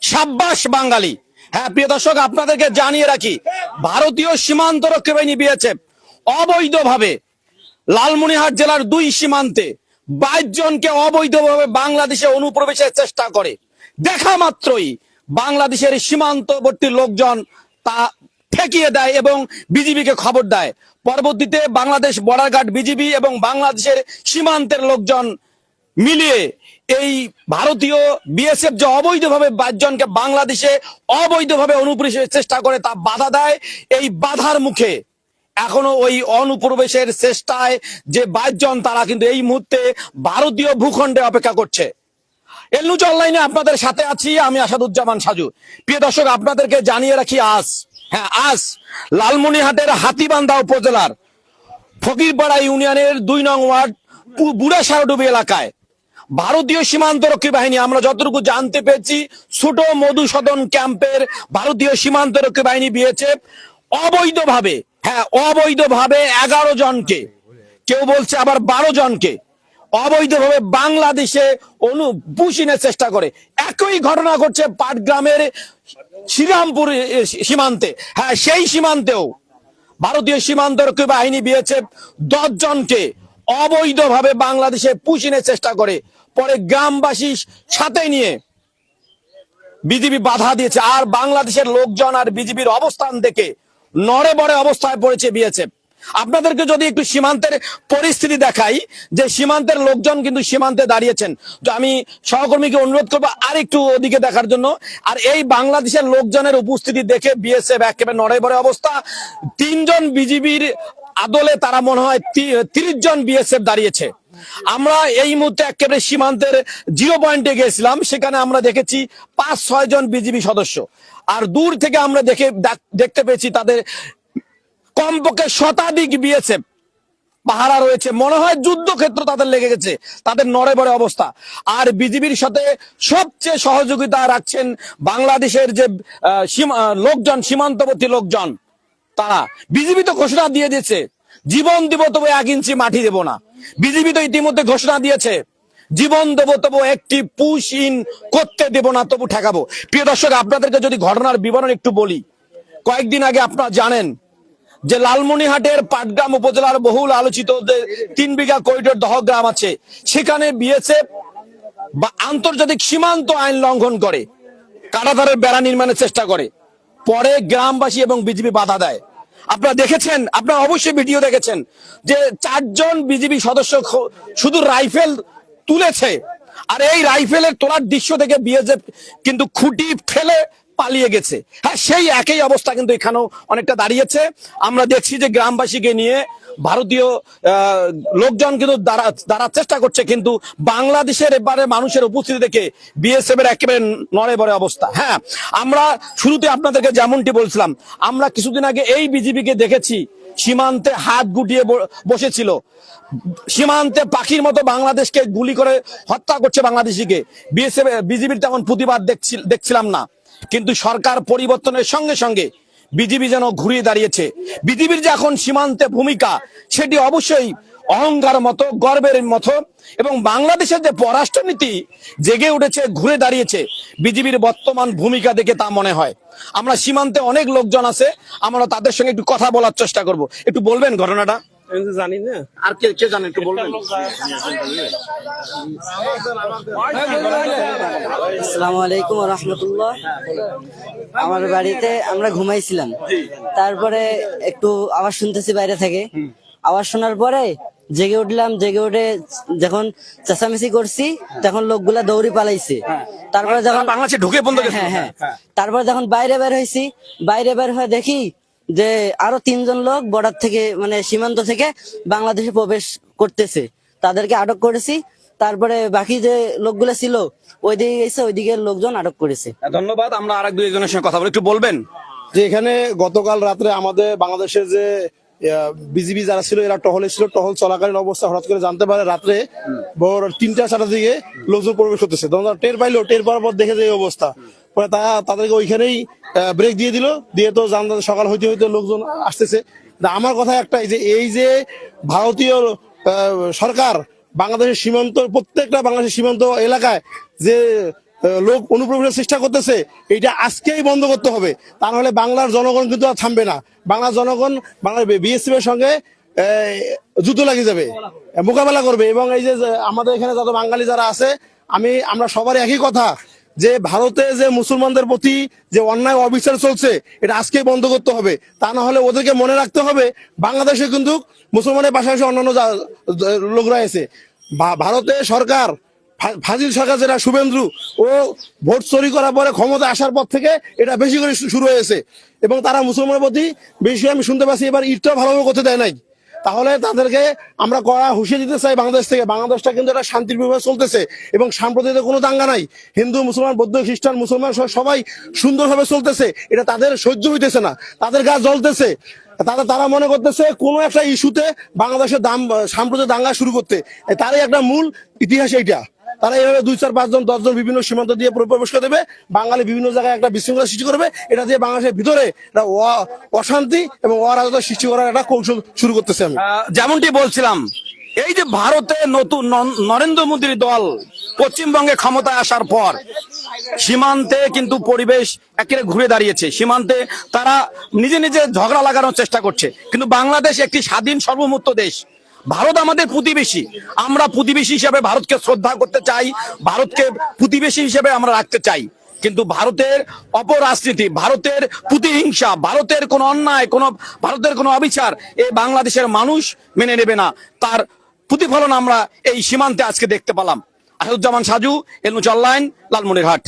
সাব্বাস বাঙালি। হ্যাঁ প্রিয় দর্শক, আপনাদেরকে জানিয়ে রাখি, ভারতীয় সীমান্তরক্ষী বাহিনী বিএসএফ অবৈধভাবে লালমনিরহাট জেলার 2 সীমান্তে 22 জনকে অবৈধভাবে বাংলাদেশে অনুপ্রবেশের চেষ্টা করে। দেখা মাত্রই বাংলাদেশের সীমান্তবর্তী লোকজন তা ঠেকিয়ে দেয় এবং বিজিবিকে খবর দেয়। পরবর্তীতে বাংলাদেশ বর্ডার গার্ড, বিজিবি এবং বাংলাদেশের সীমান্তের লোকজন মিলিয়ে এই ভারতীয় বিএসএফ যে অবৈধভাবে 22 জনকে বাংলাদেশে অবৈধভাবে অনুপ্রবেশের চেষ্টা করে তা বাধা দেয়। এই বাধার মুখে এখনো ওই অনুপ্রবেশের চেষ্টায় যে 22 জন, তারা কিন্তু এই মুহূর্তে ভারতীয় ভূখণ্ডে অপেক্ষা করছে। এল নিউজ অনলাইনে আপনাদের সাথে আছি আমি আসাদুজ্জামান সাজু। প্রিয় দর্শক, আপনাদেরকে জানিয়ে রাখি আজ লালমনিরহাটের হাতীবান্ধা উপজেলার ফকিরপাড়া ইউনিয়নের 2 নং ওয়ার্ড বুড়াসারডুবি এলাকায় ভারতীয় সীমান্তরক্ষী বাহিনী, আমরা যতটুকু জানতে পেরেছি, ছোট মধুসূদন ক্যাম্পের ভারতীয় সীমান্তরক্ষী বাহিনী বিএসএফ অবৈধভাবে 11 জনকে, কেউ বলছে আবার 12 জনকে অবৈধভাবে বাংলাদেশে পুষিনের চেষ্টা করে। একই ঘটনা ঘটছে পাটগ্রামের শ্রীরামপুর সীমান্তে। হ্যাঁ, সেই সীমান্তেও ভারতীয় সীমান্তরক্ষী বাহিনী বিএসএফ 10 জনকে অবৈধভাবে বাংলাদেশে পুষিনের চেষ্টা করে। পরে গ্রামবাসী সাথে নিয়ে বিজিবি বাধা দিয়েছে। আর বাংলাদেশের লোকজন আর বিজিবির অবস্থান দেখে নড়ে বড়ে অবস্থায় পড়েছে বিএসএফ। আপনাদেরকে যদি একটু সীমান্তের পরিস্থিতি দেখাই, যে সীমান্তের লোকজন কিন্তু সীমান্তে দাঁড়িয়েছেন, তো আমি সহকর্মীকে অনুরোধ করবো আর একটু ওদিকে দেখার জন্য। আর এই বাংলাদেশের লোকজনের উপস্থিতি দেখে বিএসএফ একেবারে নড়ে বড়ে অবস্থা। 3 জন বিজিবির আদলে তারা মনে হয় 30 জন বিএসএফ দাঁড়িয়েছে। আমরা এই মুহূর্তে একেবারে সীমান্তের 0 পয়েন্টে গেছিলাম, সেখানে আমরা দেখেছি 5-6 জন বিজিবি সদস্য। আর দূর থেকে আমরা দেখতে পেয়েছি তাদের কমপক্ষে শতাধিক বিএসএফ পাহারা রয়েছে। মনে হয় যুদ্ধক্ষেত্র তাদের লেগে গেছে, তাদের নড়ে বড়ে অবস্থা। আর বিজিবির সাথে সবচেয়ে সহযোগিতা রাখছেন বাংলাদেশের যে লোকজন, সীমান্তবর্তী লোকজন। তারা, বিজিবি তো ঘোষণা দিয়ে দিয়েছে, জীবন দিব তবু 1 ইঞ্চি মাটি দেব না। বিজিবি তো ইতিমধ্যে ঘোষণা দিয়েছে, জীবন দেবো তবু একটি পুশ ইন করতে দেব না, তবু ঠেকাবো। প্রিয় দর্শক, আপনাদেরকে যদি ঘটনার বিবরণ একটু বলি, কয়েকদিন আগে আপনারা জানেন যে লালমনিরহাটের পাটগ্রাম উপজেলার বহুল আলোচিত যে 3 বিঘা করিডোর দহগ্রাম আছে, সেখানে বিএসএফ বা আন্তর্জাতিক সীমান্ত আইন লঙ্ঘন করে কাঁটাতারের বেড়া নির্মাণের চেষ্টা করে। পরে গ্রামবাসী এবং বিজিবি বাধা দেয়। আপনারা দেখেছেন, আপনারা অবশ্যই ভিডিও দেখেছেন যে 4 জন বিজিবি সদস্য শুধু রাইফেল তুলেছে। আর এই রাইফেলের তোলার দৃশ্য থেকে বিএসএফ কিন্তু খুঁটি ফেলে পালিয়ে গেছে। হ্যাঁ, সেই একই অবস্থা কিন্তু এখানেও অনেকটা দাঁড়িয়েছে। আমরা দেখছি যে গ্রামবাসীকে নিয়ে ভারতীয় লোকজন কিন্তু দাঁড়ার চেষ্টা করছে, কিন্তু বাংলাদেশের এবারে মানুষের উপস্থিতি দেখে বিএসএফ এর একেবারে নড়ে বড়ে অবস্থা। হ্যাঁ, আমরা শুরুতে আপনাদেরকে যেমনটি বলছিলাম, আমরা কিছুদিন আগে এই বিজিবিকে দেখেছি সীমান্তে হাত গুটিয়ে বসেছিল, সীমান্তে পাখির মতো বাংলাদেশকে গুলি করে হত্যা করছে বাংলাদেশিকে। বিএসএফ বিজিবির তেমন প্রতিবাদ দেখছিলাম না, কিন্তু সরকার পরিবর্তনের সঙ্গে সঙ্গে বিজিবি যেন ঘুরিয়ে দাঁড়িয়েছে। বিজিবির যে এখন সীমান্তে ভূমিকা, সেটি অবশ্যই অহংকার মতো, গর্বের মতো। এবং বাংলাদেশের যে পররাষ্ট্রনীতি জেগে উঠেছে, ঘুরে দাঁড়িয়েছে বিজিবির বর্তমান ভূমিকা দেখে তা মনে হয়। আমরা সীমান্তে অনেক লোকজন আছে, আমরা তাদের সঙ্গে একটু কথা বলার চেষ্টা করব। একটু বলবেন ঘটনাটা? জানি না, আর কে জানেন একটু বলবেন। আসসালামু আলাইকুম ওয়া রাহমাতুল্লাহ। আমার বাড়িতে আমরা ঘুমাইছিলাম, তারপরে একটু আওয়াজ শুনতেছি বাইরে থেকে। আওয়াজ শোনার পরে জেগে উঠলাম, জেগে উঠে যখন চেঁচামেচি করছি তখন লোকগুলা দৌড়ি পালাইছে। তারপরে যখন বাংলাদেশে ঢুকে বন্ধ, হ্যাঁ, তারপরে যখন বাইরে বের হয়েছি, বাইরে বের হয়ে দেখি যে আরো 3 জন লোক বর্ডার থেকে, মানে সীমান্ত থেকে বাংলাদেশে প্রবেশ করতেছে। তাদেরকে আটক করেছি। তারপরে বাকি যে লোকগুলো ছিল ওইদিকে গেছে, ওইদিকে লোকজন আটক করেছে। ধন্যবাদ। আমরা আর 1-2 জনের সঙ্গে কথা বলি, একটু বলবেন। যে এখানে গতকাল রাত্রে আমাদের বাংলাদেশের যে বিজিবি যারা ছিল, এরা টহলে ছিল। টহল চলাকালীন অবস্থা হঠাৎ করে জানতে পারে রাত্রে ভোর 3টা-4টার দিকে লোকজন প্রবেশ করতেছে। তখন টের পাইলো, টের পাওয়ার পর দেখে যে এই অবস্থা, পরে তাদেরকে ওইখানেই ব্রেক দিয়ে দিল। দিয়ে তো জানতে সকাল হইতে হইতে লোকজন আসতেছে। আমার কথা একটাই, যে এই যে ভারতীয় সরকার বাংলাদেশের সীমান্ত, প্রত্যেকটা বাংলাদেশের সীমান্ত এলাকায় যে লোক অনুপ্রবেশের চেষ্টা করতেছে, এটা আজকেই বন্ধ করতে হবে। তা নাহলে বাংলার জনগণ কিন্তু আর থামবে না। বাংলার জনগণ বাংলার বিএসএফ এর সঙ্গে যুদ্ধ লাগিয়ে যাবে, মোকাবেলা করবে। এবং এই যে আমাদের এখানে যত বাঙালি যারা আছে, আমরা সবারই একই কথা, যে ভারতে যে মুসলমানদের প্রতি যে অন্যায় অবিচার চলছে, এটা আজকেই বন্ধ করতে হবে। তা না হলে ওদেরকে মনে রাখতে হবে বাংলাদেশে কিন্তু মুসলমানের পাশাপাশি অন্যান্য লোক রয়েছে। ভারতে সরকার, ফাজিল সরকার যেটা শুভেন্দু, ও ভোট চুরি করার পরে ক্ষমতা আসার পর থেকে এটা বেশি করে শুরু হয়েছে। এবং তারা মুসলমানের প্রতি বেশি, আমি শুনতে পাচ্ছি এবার ঈদটা ভালোভাবে করতে দেয় নাই। তাহলে তাদেরকে আমরা কড়া হুঁশিয়ে দিতে চাই বাংলাদেশ থেকে। বাংলাদেশটা কিন্তু এটা শান্তিপূর্ণভাবে চলতেছে এবং সাম্প্রতিক কোনো দাঙ্গা নাই। হিন্দু, মুসলমান, বৌদ্ধ, খ্রিস্টান, মুসলমান সবাই সুন্দরভাবে চলতেছে। এটা তাদের সহ্য হইতেছে না, তাদের গা জ্বলতেছে। তারা মনে করতেছে কোনো একটা ইস্যুতে বাংলাদেশের সাম্প্রতিক দাঙ্গা শুরু করতে, তারই একটা মূল ইতিহাস এইটা। তারা এইভাবে 2, 4, 5 জন 10 জন বিভিন্ন সীমান্ত দিয়ে প্রবেশ করে দেবে, বাঙালি বিভিন্ন জায়গায় একটা বিশৃঙ্খলা সৃষ্টি করবে। এটা দিয়ে বাংলাদেশের ভিতরে একটা অশান্তি এবং অরাজকতা সৃষ্টি করার একটা কৌশল শুরু করতেছে। আমি যেমনটি বলছিলাম, এই যে ভারতে নতুন নরেন্দ্র মোদীর দল পশ্চিমবঙ্গে ক্ষমতায় আসার পর সীমান্তে কিন্তু পরিবেশ একেবারে ঘুরে দাঁড়িয়েছে। সীমান্তে তারা নিজে নিজে ঝগড়া লাগানোর চেষ্টা করছে। কিন্তু বাংলাদেশ একটি স্বাধীন সার্বভৌমত্ব দেশ। ভারত আমাদের প্রতিবেশী, আমরা প্রতিবেশী হিসেবে ভারতকে শ্রদ্ধা করতে চাই, ভারতকে প্রতিবেশী হিসেবে আমরা রাখতে চাই। কিন্তু ভারতের অপরাজনীতি, ভারতের প্রতিহিংসা, ভারতের কোনো অন্যায়, ভারতের কোনো অবিচার এই বাংলাদেশের মানুষ মেনে নেবে না। তার প্রতিফলন আমরা এই সীমান্তে আজকে দেখতে পেলাম। আসাদুজ্জামান সাজু, এলমুচ অনলাইন, লালমনিরহাট।